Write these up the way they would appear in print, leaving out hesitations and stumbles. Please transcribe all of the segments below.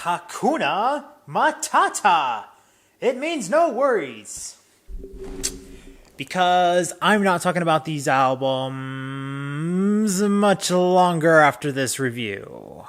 Hakuna Matata. It means no worries. Because I'm not talking about these albums much longer after this review.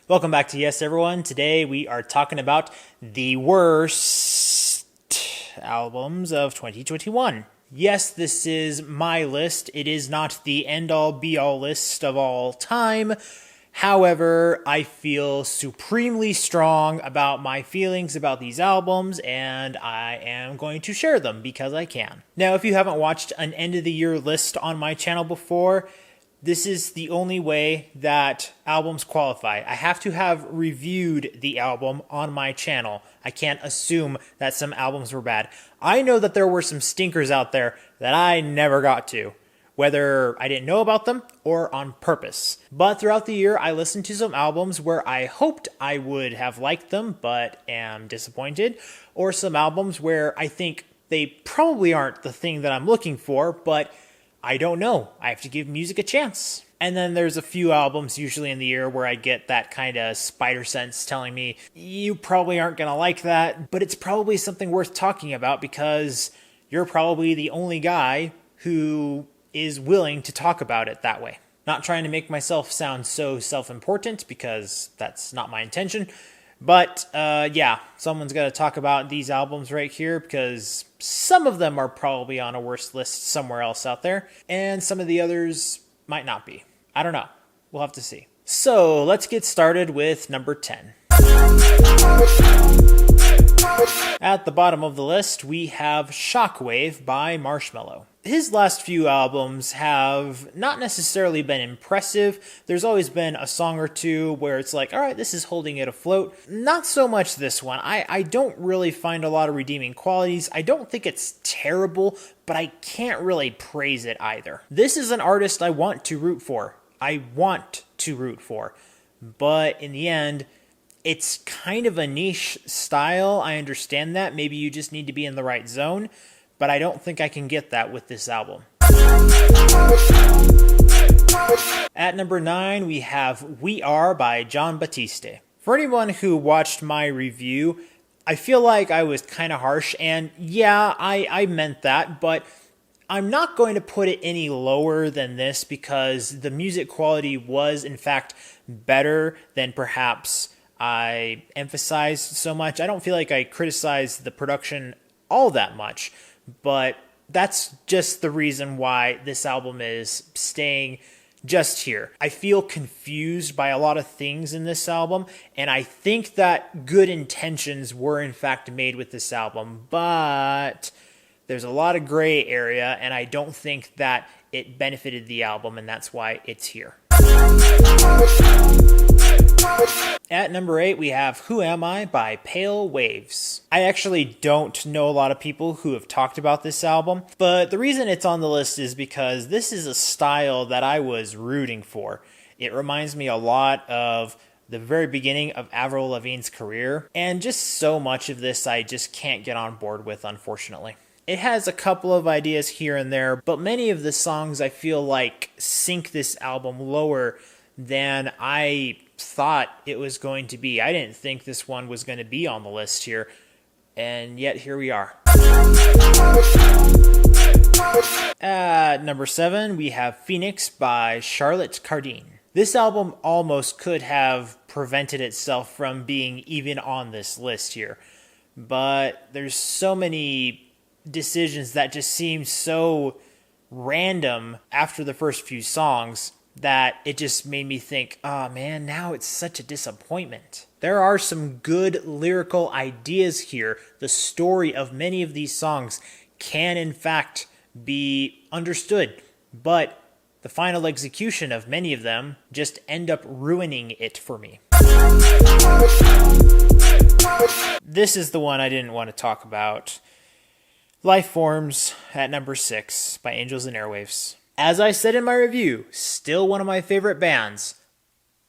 Welcome back to Y.E.S, everyone. Today we are talking about the worst albums of 2021. Yes, this is my list. It is not the end-all be-all list of all time. However, I feel supremely strong about my feelings about these albums, and I am going to share them because I can. Now, if you haven't watched an end-of-the-year list on my channel before, this is the only way that albums qualify. I have to have reviewed the album on my channel. I can't assume that some albums were bad. I know that there were some stinkers out there that I never got to, whether I didn't know about them or on purpose. But throughout the year, I listened to some albums where I hoped I would have liked them, but am disappointed, or some albums where I think they probably aren't the thing that I'm looking for, but I don't know. I have to give music a chance. And then there's a few albums usually in the year where I get that kind of spider sense telling me, you probably aren't going to like that, but it's probably something worth talking about because you're probably the only guy who is willing to talk about it that way. Not trying to make myself sound so self-important because that's not my intention. But yeah, someone's got to talk about these albums right here because some of them are probably on a worst list somewhere else out there, and some of the others might not be. I don't know. We'll have to see. So let's get started with number 10. At the bottom of the list, we have Shockwave by Marshmello. His last few albums have not necessarily been impressive. There's always been a song or two where it's like, all right, this is holding it afloat. Not so much this one. I don't really find a lot of redeeming qualities. I don't think it's terrible, but I can't really praise it either. This is an artist I want to root for. But in the end, it's kind of a niche style. I understand that. Maybe you just need to be in the right zone, but I don't think I can get that with this album. At number 9, we have We Are by Jon Batiste. For anyone who watched my review, I feel like I was kind of harsh, and yeah, I meant that, but I'm not going to put it any lower than this because the music quality was, in fact, better than perhaps I emphasized so much. I don't feel like I criticized the production all that much, but that's just the reason why this album is staying just here. I feel confused by a lot of things in this album, and I think that good intentions were in fact made with this album, but there's a lot of gray area, and I don't think that it benefited the album, and that's why it's here. At number 8, we have Who Am I by Pale Waves. I actually don't know a lot of people who have talked about this album, but the reason it's on the list is because this is a style that I was rooting for. It reminds me a lot of the very beginning of Avril Lavigne's career, and just so much of this I just can't get on board with, unfortunately. It has a couple of ideas here and there, but many of the songs I feel like sink this album lower than I thought it was going to be. I didn't think this one was going to be on the list here, and yet here we are. At number 7, we have Phoenix by Charlotte Cardin. This album almost could have prevented itself from being even on this list here, but there's so many decisions that just seem so random after the first few songs that it just made me think, oh man, now it's such a disappointment. There are some good lyrical ideas here. The story of many of these songs can in fact be understood, but the final execution of many of them just end up ruining it for me. This is the one I didn't want to talk about. Life Forms at number 6 by Angels and Airwaves. As I said in my review, still one of my favorite bands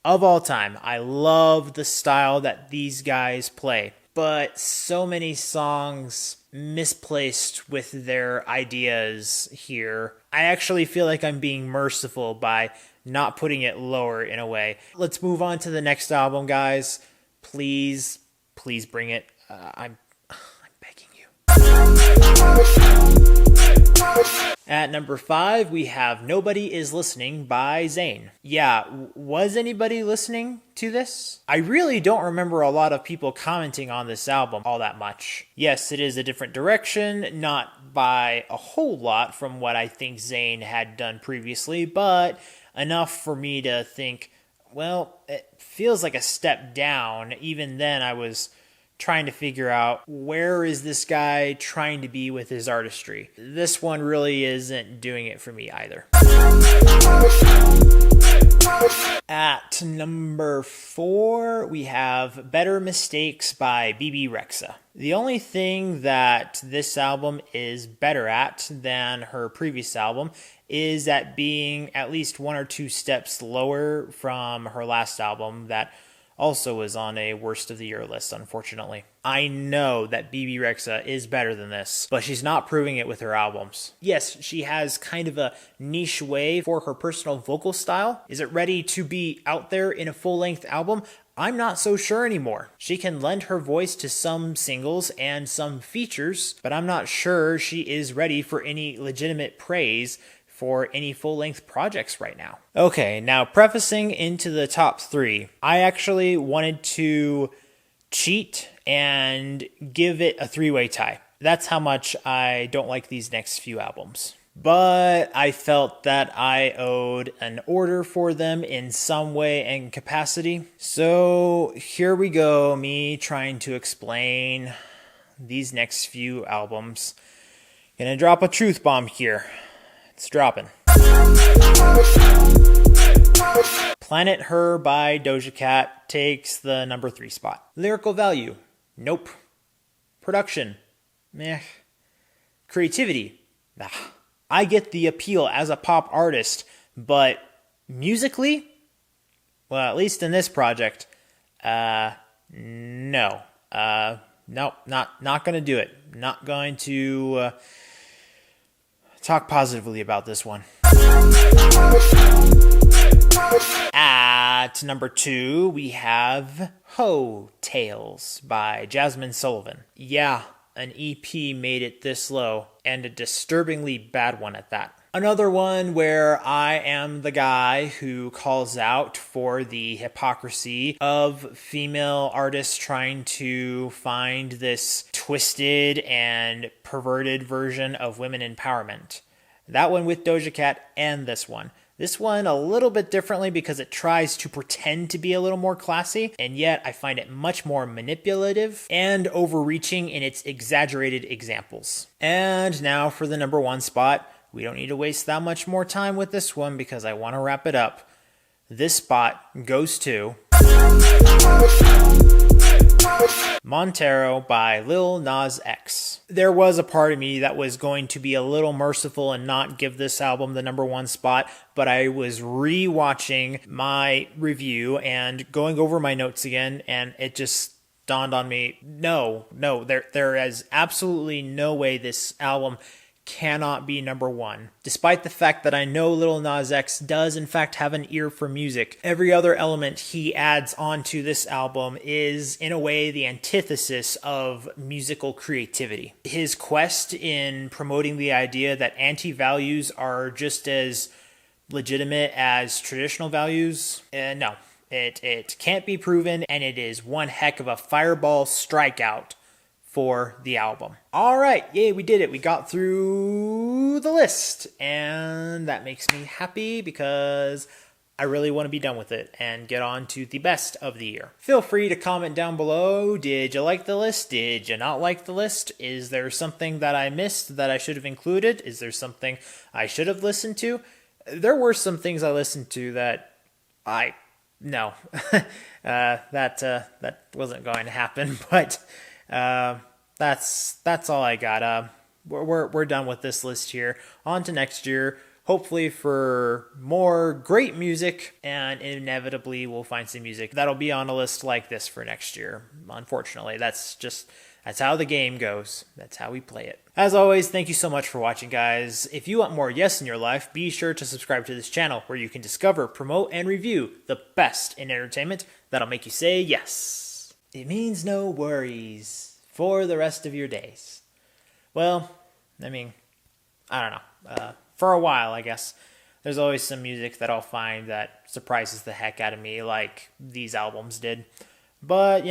of all time. I love the style that these guys play, but so many songs misplaced with their ideas here. I actually feel like I'm being merciful by not putting it lower in a way. Let's move on to the next album, guys. Please bring it. I'm begging you. At number 5, we have Nobody Is Listening by Zayn. Yeah, was anybody listening to this? I really don't remember a lot of people commenting on this album all that much. Yes, it is a different direction, not by a whole lot from what I think Zayn had done previously, but enough for me to think, well, it feels like a step down. Even then, I was trying to figure out, where is this guy trying to be with his artistry? This one really isn't doing it for me either. At number 4, we have Better Mistakes by BB Rexa. The only thing that this album is better at than her previous album is at being at least 1 or 2 steps lower from her last album that also was on a worst of the year list, unfortunately. I know that BB Rexa is better than this, but she's not proving it with her albums. Yes, she has kind of a niche way for her personal vocal style. Is it ready to be out there in a full-length album? I'm not so sure anymore. She can lend her voice to some singles and some features, but I'm not sure she is ready for any legitimate praise for any full-length projects right now. Okay, now prefacing into the top 3, I actually wanted to cheat and give it a 3-way tie. That's how much I don't like these next few albums. But I felt that I owed an order for them in some way and capacity. So here we go, me trying to explain these next few albums. Gonna drop a truth bomb here. It's dropping. Planet Her by Doja Cat takes the number 3 spot. Lyrical value? Nope. Production? Meh. Creativity? Nah. I get the appeal as a pop artist, but musically? Well, at least in this project, no. Nope, not gonna do it. Not going to talk positively about this one. At number 2, we have Hoetails by Jasmine Sullivan. Yeah, an EP made it this low, and a disturbingly bad one at that. Another one where I am the guy who calls out for the hypocrisy of female artists trying to find this twisted and perverted version of women empowerment. That one with Doja Cat and this one. This one a little bit differently because it tries to pretend to be a little more classy, and yet I find it much more manipulative and overreaching in its exaggerated examples. And now for the number 1 spot. We don't need to waste that much more time with this one because I want to wrap it up. This spot goes to MONTERO by Lil Nas X. There was a part of me that was going to be a little merciful and not give this album the number 1 spot, but I was re-watching my review and going over my notes again, and it just dawned on me, no, there is absolutely no way this album cannot be number 1. Despite the fact that I know Lil Nas X does in fact have an ear for music, every other element he adds onto this album is in a way the antithesis of musical creativity. His quest in promoting the idea that anti-values are just as legitimate as traditional values, no. It can't be proven, and it is one heck of a fireball strikeout for the album. All right, yay, we did it. We got through the list, and that makes me happy because I really want to be done with it and get on to the best of the year. Feel free to comment down below. Did you like the list? Did you not like the list? Is there something that I missed that I should have included? Is there something I should have listened to? There were some things I listened to that no, that wasn't going to happen, but that's all I got. we're done with this list here. On to next year. Hopefully for more great music, and inevitably we'll find some music that'll be on a list like this for next year. Unfortunately, that's how the game goes. That's how we play it. As always, thank you so much for watching, guys. If you want more Yes in your life, be sure to subscribe to this channel where you can discover, promote, and review the best in entertainment that'll make you say yes. It means no worries for the rest of your days. Well, I mean, I don't know. For a while, I guess. There's always some music that I'll find that surprises the heck out of me, like these albums did. But,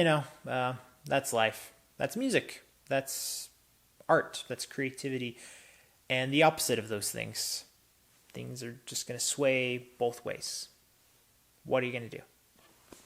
that's life. That's music. That's art. That's creativity. And the opposite of those things. Things are just going to sway both ways. What are you going to do?